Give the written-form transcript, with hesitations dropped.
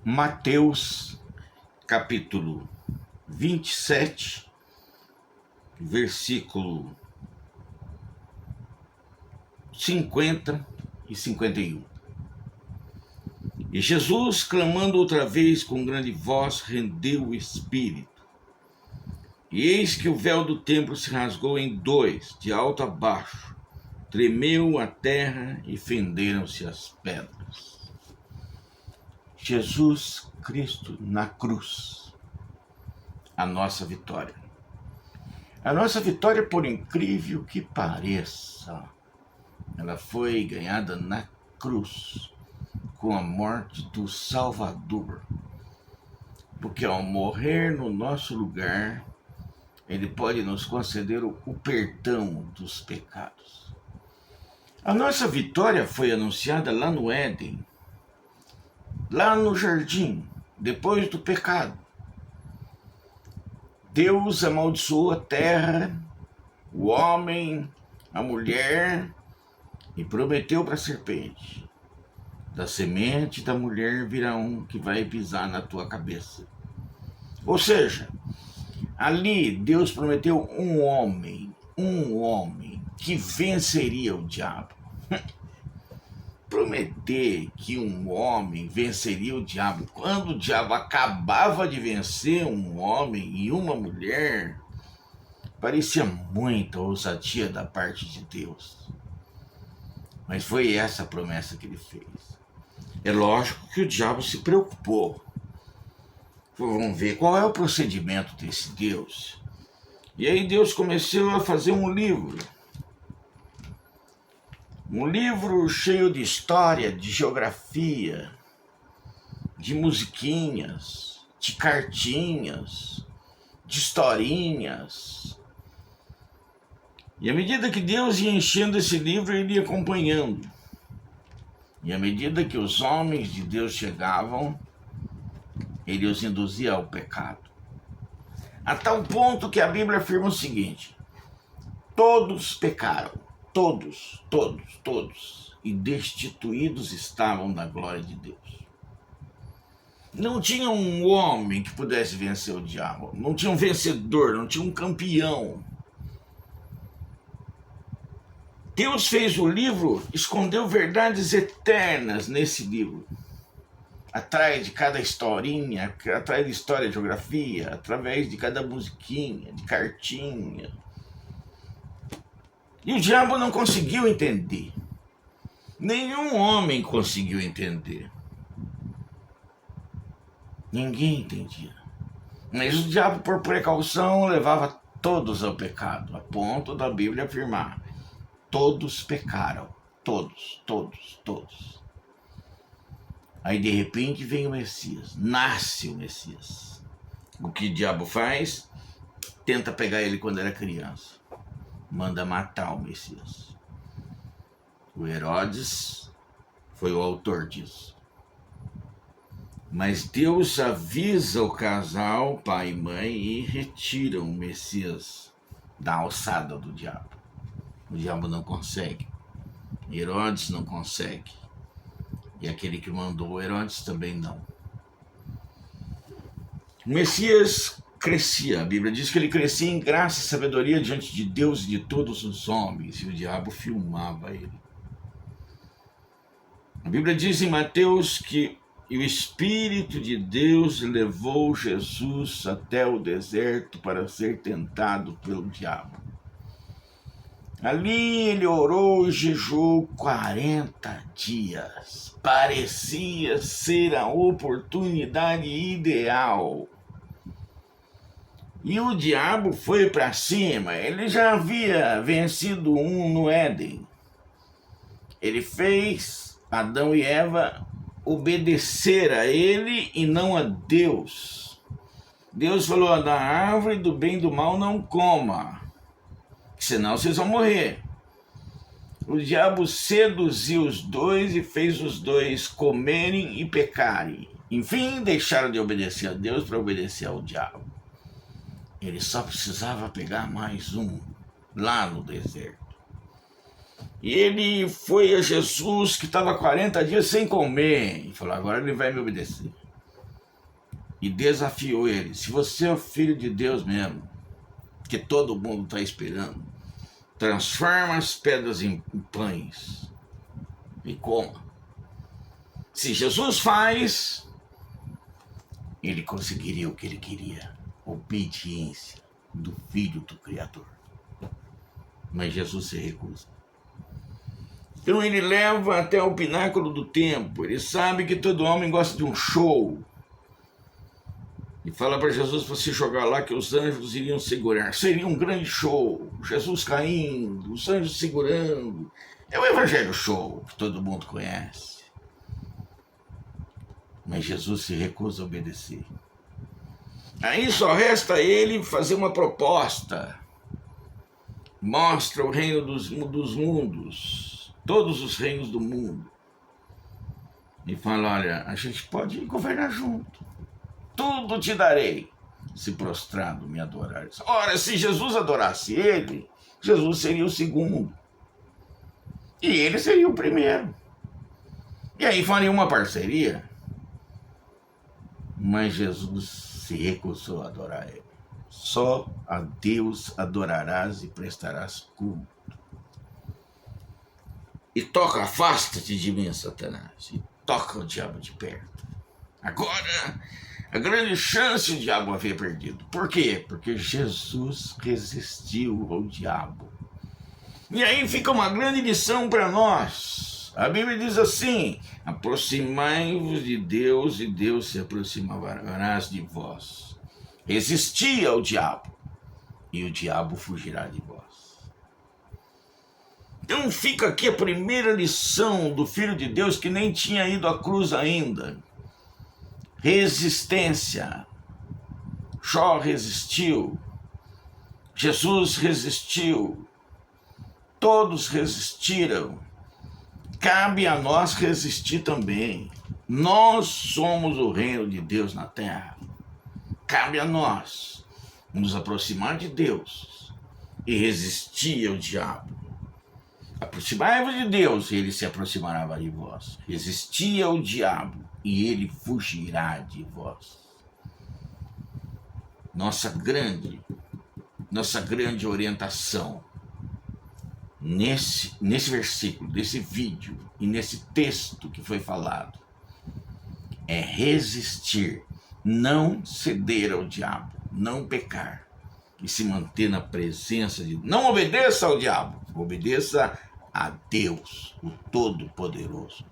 Mateus, capítulo 27, versículo 50 e 51. E Jesus, clamando outra vez com grande voz, rendeu o espírito. E eis que o véu do templo se rasgou em dois, de alto a baixo. Tremeu a terra e fenderam-se as pedras. Jesus Cristo na cruz, a nossa vitória. A nossa vitória, por incrível que pareça, ela foi ganhada na cruz, com a morte do Salvador. Porque ao morrer no nosso lugar, Ele pode nos conceder o perdão dos pecados. A nossa vitória foi anunciada lá no Éden, lá no jardim, depois do pecado. Deus amaldiçoou a terra, o homem, a mulher, e prometeu para a serpente: da semente da mulher virá um que vai pisar na tua cabeça. Ou seja, ali Deus prometeu um homem que venceria o diabo. Prometer que um homem venceria o diabo quando o diabo acabava de vencer um homem e uma mulher, parecia muita ousadia da parte de Deus. Mas foi essa a promessa que ele fez. É lógico que o diabo se preocupou. Vamos ver qual é o procedimento desse Deus. E aí Deus começou a fazer um livro cheio de história, de geografia, de musiquinhas, de cartinhas, de historinhas. E à medida que Deus ia enchendo esse livro, ele ia acompanhando. E à medida que os homens de Deus chegavam, ele os induzia ao pecado. A tal ponto que a Bíblia afirma o seguinte: todos pecaram, todos, e destituídos estavam da glória de Deus. Não tinha um homem que pudesse vencer o diabo, não tinha um vencedor, não tinha um campeão. Deus fez o livro, escondeu verdades eternas nesse livro. Atrás de cada historinha, atrás de história e geografia, através de cada musiquinha, de cartinha. E o diabo não conseguiu entender. Nenhum homem conseguiu entender. Ninguém entendia. Mas o diabo, por precaução, levava todos ao pecado, a ponto da Bíblia afirmar: todos pecaram, todos. Aí de repente vem o Messias, nasce o Messias. O que o diabo faz? Tenta pegar ele quando era criança. Manda matar o Messias. O Herodes foi o autor disso. Mas Deus avisa o casal, pai e mãe, e retiram o Messias da alçada do diabo. O diabo não consegue. Herodes não consegue. E aquele que mandou o Herodes também não. O Messias crescia. A Bíblia diz que ele crescia em graça e sabedoria diante de Deus e de todos os homens. E o diabo filmava ele. A Bíblia diz em Mateus que o Espírito de Deus levou Jesus até o deserto para ser tentado pelo diabo. Ali ele orou e jejuou 40 dias. Parecia ser a oportunidade ideal. E o diabo foi para cima. Ele já havia vencido um no Éden. Ele fez Adão e Eva obedecer a ele e não a Deus. Deus falou: da árvore do bem e do mal não coma, senão vocês vão morrer. O diabo seduziu os dois e fez os dois comerem e pecarem. Enfim, deixaram de obedecer a Deus para obedecer ao diabo. Ele só precisava pegar mais um lá no deserto. E ele foi a Jesus, que estava 40 dias sem comer, e falou: agora ele vai me obedecer. e desafiou ele. Se você é o filho de Deus mesmo, que todo mundo está esperando, transforma as pedras em pães e coma. Se Jesus faz, ele conseguiria o que ele queria. Obediência do Filho do Criador. Mas Jesus se recusa. Então ele leva até o pináculo do templo. Ele sabe que todo homem gosta de um show. E fala para Jesus para se jogar lá que os anjos iriam segurar. Seria um grande show. Jesus caindo, os anjos segurando. É o evangelho show que todo mundo conhece. Mas Jesus se recusa a obedecer. Aí só resta ele fazer uma proposta. Mostra o reino dos mundos, todos os reinos do mundo. E fala, olha, a gente pode governar junto. Tudo te darei, se prostrado me adorares. Ora, se Jesus adorasse ele, Jesus seria o segundo. E ele seria o primeiro. E aí faria uma parceria. Mas Jesus se recusou a adorar ele. Só a Deus adorarás e prestarás culto. E toca, afasta-te de mim, Satanás. E toca o diabo de perto. Agora, a grande chance o diabo haver perdido. Por quê? Porque Jesus resistiu ao diabo. E aí fica uma grande lição para nós. A Bíblia diz assim: aproximai-vos de Deus e Deus se aproximará de vós. Resisti ao diabo e o diabo fugirá de vós. Então fica aqui a primeira lição do Filho de Deus que nem tinha ido à cruz ainda. Resistência. Jó resistiu. Jesus resistiu. Todos resistiram. Cabe a nós resistir também. Nós somos o reino de Deus na terra. Cabe a nós nos aproximar de Deus e resistir ao diabo. Aproximai-vos de Deus e ele se aproximará de vós. Resistir ao diabo e ele fugirá de vós. Nossa grande orientação nesse versículo, nesse vídeo e nesse texto que foi falado é resistir, não ceder ao diabo, não pecar e se manter na presença de Deus. Não obedeça ao diabo, obedeça a Deus, o Todo-Poderoso.